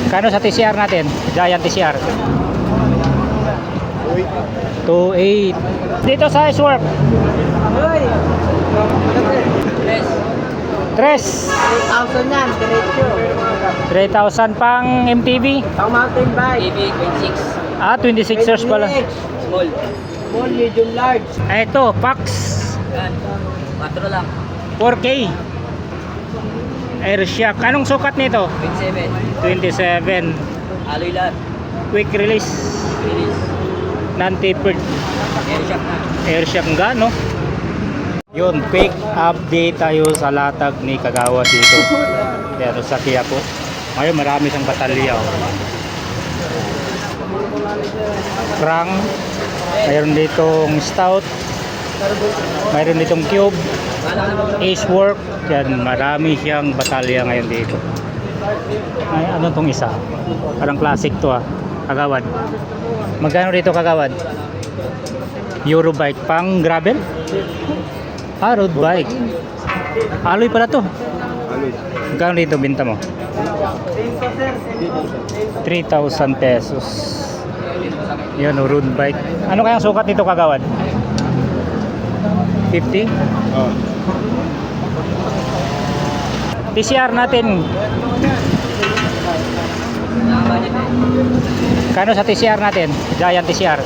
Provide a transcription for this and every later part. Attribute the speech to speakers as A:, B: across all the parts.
A: Kano sa TCR natin? Giant TCR. 2.8. Dito sa Icework. 3.
B: 3,000 yan, diretso.
A: 3,000 pang MTV.
B: Pang mountain bike.
C: TV 26.
A: 26ers pala.
C: Small.
B: Small, medium, large.
A: Ito, Pax.
C: Yan. 4 lang.
A: 4K. Airshock. Anong sukat nito?
C: 27.
A: 27.
C: Alloy lahat.
A: Quick release.
C: Release.
A: Non-tapered.
C: Airshock na.
A: Airshock nga, no? Yun, quick update tayo sa latag ni Kagawad dito. Pero sa Quiapo. Ngayon marami siyang batalya. Krang. Mayroon ditong Stout. Mayroon ditong Cube. Acework. Yan, marami siyang batalya ngayon dito. Ay, ano tong isa? Parang classic to Kagawad. Magkano dito Kagawad? Eurobike pang gravel? Road bike. Alloy pala to. Magkano dito binta mo? 3,000 pesos. Yan road bike. Ano kayang sukat nito Kagawad? 50? TCR natin. Kano sa TCR natin? Giant TCR.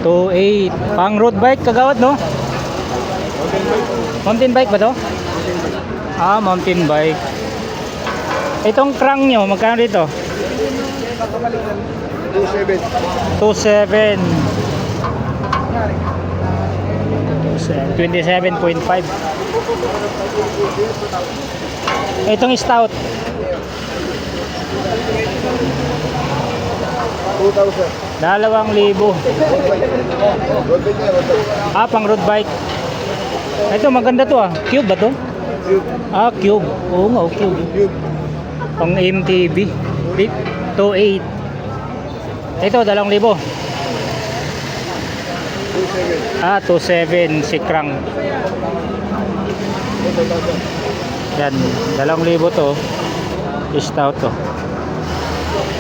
A: 2.8. Pang road bike Kagawad, no? Mountain bike ba to? Mountain bike. Itong crank nyo, magkano dito? 27. 27.5. Itong Stout 2,000. 2,000. Pang road bike. Ito maganda to Cube ba to? Cube. Oo nga, Cube. Pang MTV. 2.8. Ito 2,000. 2.7 si Krang. Yan, 2,000 to. Stout to.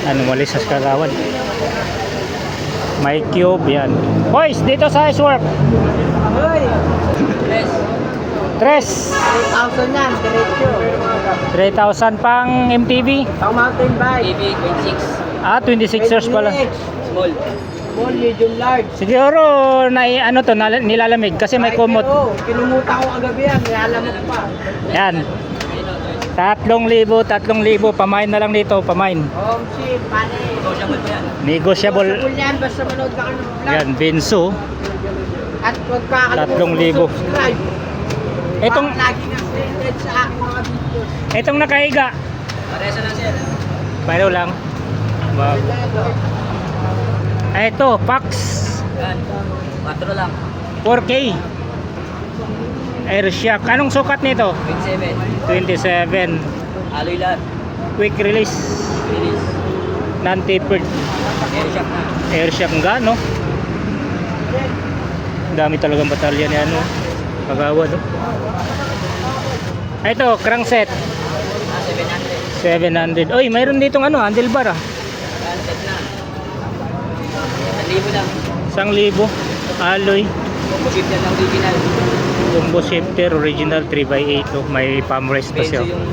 A: Ano mali sa Kagawad. May Cube yan. Boys, dito sa Icework. 3.
B: 3,000 yan, diretso.
A: 3,000 pang MTV.
B: Pang mountain bike.
C: TV 26.
A: 26ers pala.
C: Small.
B: Small, medium, large.
A: Siguro nilalamig kasi may kumot.
B: Kinumuta ko kagabi yan, nilalamig pa.
A: Yan. 3,000 pamain na lang dito, pamain.
B: Home ship, pane.
C: Negotiable pa yan.
A: Negotiable.
B: Negotiable yan, basta manood ka ng vlog.
A: Yan, Benzo.
B: At huwag kakalimutan
A: 3,000.
B: subscribe.
A: Itong
B: Para lagi na updated sa aking mga videos.
A: itong nakahiga.
C: Paresa lang sir.
A: Paano lang? Bago. Ito, Pax.
C: Yan. 4 lang.
A: 4K. Airshock. Anong sukat nito?
C: 27.
A: 27.
C: Alloy lahat.
A: Quick release.
C: Release.
A: Non-tapered.
C: Airshock na.
A: Airshock nga, no? Dami talagang batalya ni Kagawad, no? Ito, crankset.
C: 700.
A: 700. Oy, mayroon ditong handlebar
C: Yan, set na. 1,000 lang.
A: 1,000. Alloy.
C: Chip yan ang original.
A: Combo shifter, original 3x8. Oh, may palm rest pa siya.
C: Benzo yung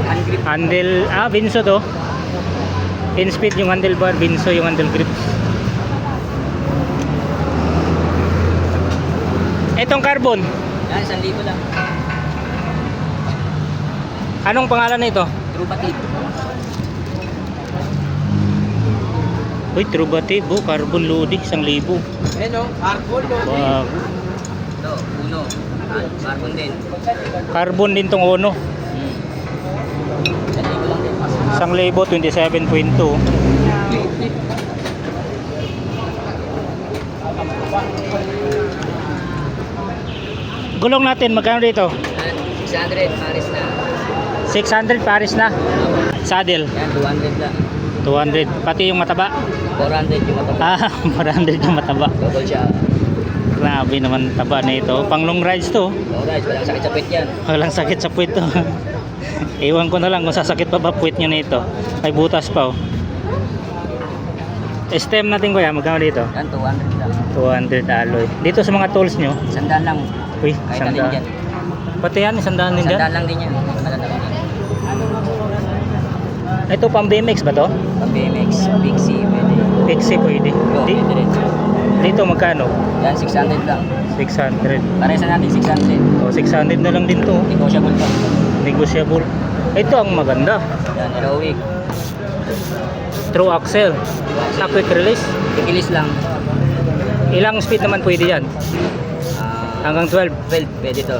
C: ungrip.
A: Handle, Benzo to. In-speed yung handlebar, Benzo yung handle grip. Itong carbon,
C: Yan, 1,000 lang.
A: anong pangalan nito?
C: True batik.
A: Uy, Trubative, carbon loading, 1,000.
B: Ano, carbon, no?
A: Bago.
C: Ito, uno. Carbon din.
A: Carbon din tong Ono.
C: 1,000 lang din.
A: 1,000, 27.2. Gulong natin, magkano dito?
C: Yan, 600. Paris na.
A: 600 Paris na. Saddle,
C: Yan, 200 lang.
A: 200. Pati yung mataba.
C: 400 yung mataba.
A: 400 yung mataba.
C: Double siya.
A: Grabe naman taba na ito. Pang long rides to.
C: Alright, walang sakit sa pit yan.
A: Walang sakit sa puwet to. Iwan ko na lang kung sasakit pa ba puwit nyo nito. Ay butas pa oh. Stem natin kuya, magkano dito?
C: Yan, 200 lang.
A: 200 alloy. Dito sa mga tools nyo,
C: Sandaan lang.
A: uy,
C: Kahit alin dyan.
A: Pati yan, 100 din dyan.
C: Sandaan lang din yan. Malalaki din.
A: Ito pang BMX ba to?
C: Pang BMX, Pixie, pwede.
A: Pixie pwede.
C: Go, pwede rin.
A: Dito magkano?
C: Yan, 600 lang.
A: 600.
C: Paresa natin 600.
A: O 600 na lang din to.
C: Negotiable pa.
A: Negotiable. Ito ang maganda.
C: Yan, heroic.
A: True axle. Sa quick release.
C: Ikilis lang.
A: Ilang speed naman pwede yan? Hanggang 12.
C: 12, pwede to.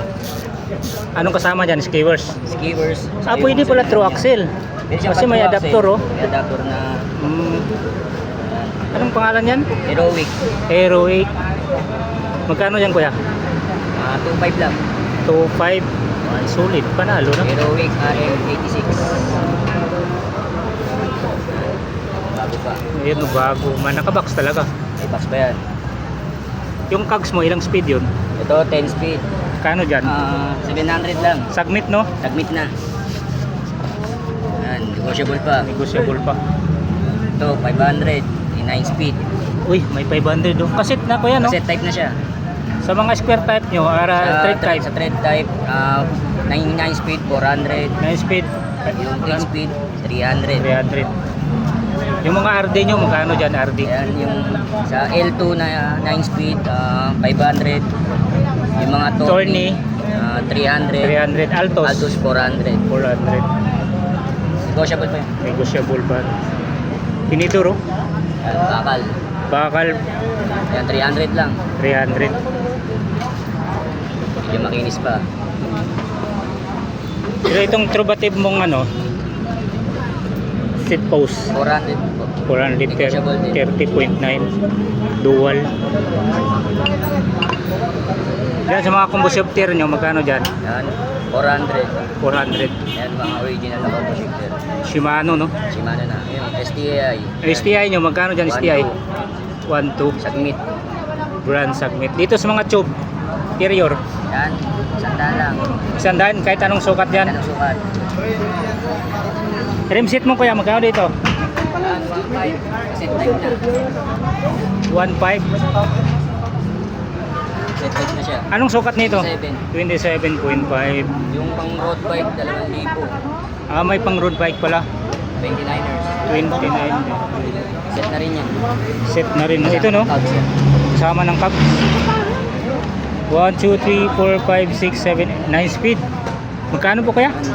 A: Anong kasama dyan? Skewers.
C: Skewers.
A: Pwede pala true axle.
C: Pwede siya
A: Kasi may
C: pa-true
A: adapter
C: axle.
A: oh.
C: May adapter na
A: Anong pangalan yan?
C: heroic.
A: Aero 8. Magkano yan kuya?
C: 2.5 lang.
A: 2.5. Ay, solid. Panalo na.
C: Heroic RM86. Bago pa.
A: Ayun, bago. Nakabox talaga.
C: May box pa yan.
A: Yung cogs mo, ilang speed yun?
C: Ito, 10 speed.
A: Kano dyan?
C: 700 lang.
A: Submit no?
C: Submit na. Yan, negotiable pa.
A: Negotiable pa.
C: Ito, 500. 9 speed.
A: Uy, may 500 oh. Kasit na kuya no?
C: Set type na siya.
A: Sa mga square type nyo, thread type.
C: Sa thread type, 9 speed, 400.
A: 9 speed,
C: Yung 8 speed, 300.
A: 300. Yung mga RD nyo, magkano dyan RD?
C: Yan, yung sa L2 na 9 speed, 500. Yung mga
A: Torney,
C: 300.
A: 300. Altos,
C: Altos, 400.
A: 400.
C: Negotiable pa yan.
A: Negotiable pa. Tinidor oh.
C: Yan, bakal.
A: Bakal,
C: Yan, 300 lang.
A: 300.
C: Medyo makinis pa.
A: Pero itong trubative mong ano, seat post,
C: 400 po.
A: 400
C: Negotiable din.
A: 30.9 dual. Yan sa mga combustion tier nyo, magkano dyan?
C: Yan, 400.
A: 400.
C: Yan, mga original na combo shifter.
A: Shimano no?
C: Shimano na. Yung STI.
A: STI nyo, magkano dyan STI? 1.2.
C: Submit.
A: Brand segment. Dito sa mga tube, interior,
C: Yan, sandaan lang.
A: 100 kahit anong sukat
C: Yan
A: dyan.
C: ang sukat.
A: Rim seat mo kuya, magkano dito?
C: Yan, 1.5. Set type na.
A: 1.5.
C: Set type na siya.
A: Anong sukat nito?
C: 7.
A: 27.5.
C: Yung pang road bike, 2,000.
A: May pang road bike pala.
C: 29ers.
A: 29.
C: Set na rin yan.
A: Set na rin. Ito no?
C: Cogs yan.
A: Kasama ng cup. 1, 2, 3, 4, 5, 6, 7, 9 speed. Magkano po kaya?
C: 2,000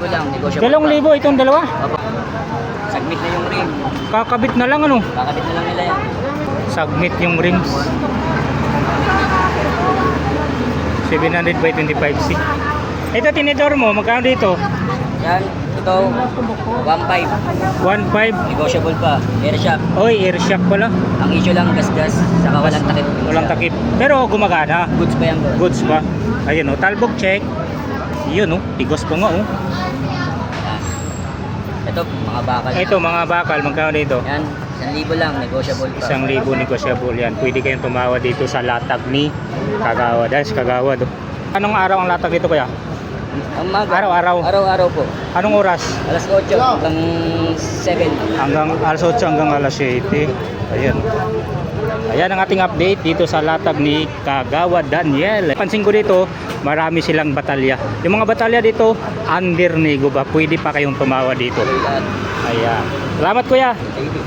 C: lang. Negotiable
A: 2,000 itong dalawa.
C: Opo. Submit na yung rim.
A: Kakabit na lang ano?
C: Kakabit na lang nila yan.
A: Submit yung rims. 700 by 25C. Ito tinidor mo, magkano dito?
C: Yan, ito, 1.5.
A: 1.5.
C: Negotiable pa. Air shock.
A: Oy, air shock pala.
C: Ang issue lang, gas-gas. Saka walang takip.
A: Walang takip. Pero gumagana.
C: Goods pa yan, bro.
A: Goods pa. Ayun oh, talbog check. Yun oh, tigos pa nga oh.
C: Yan. Ito, mga bakal.
A: Ito mga bakal, magkano dito?
C: Yan, 1,000 lang. Negotiable pa.
A: 1,000 negotiable yan. Pwede kayong tumawad dito sa latag ni Kagawad. Dahil Kagawad oh. Anong araw ang latag dito kuya?
C: Ang maga.
A: Araw-araw.
C: Araw-araw po.
A: Anong oras?
C: Alas 8 hanggang 7.
A: Hanggang alas 8 hanggang alas 7. Ayan. Ayan ang ating update dito sa latag ni Kagawad Daniel. Pansin ko dito, marami silang batalya. Yung mga batalya dito, under nego ba? Pwede pa kayong tumawa dito. Ayan. Salamat kuya.
C: Thank you.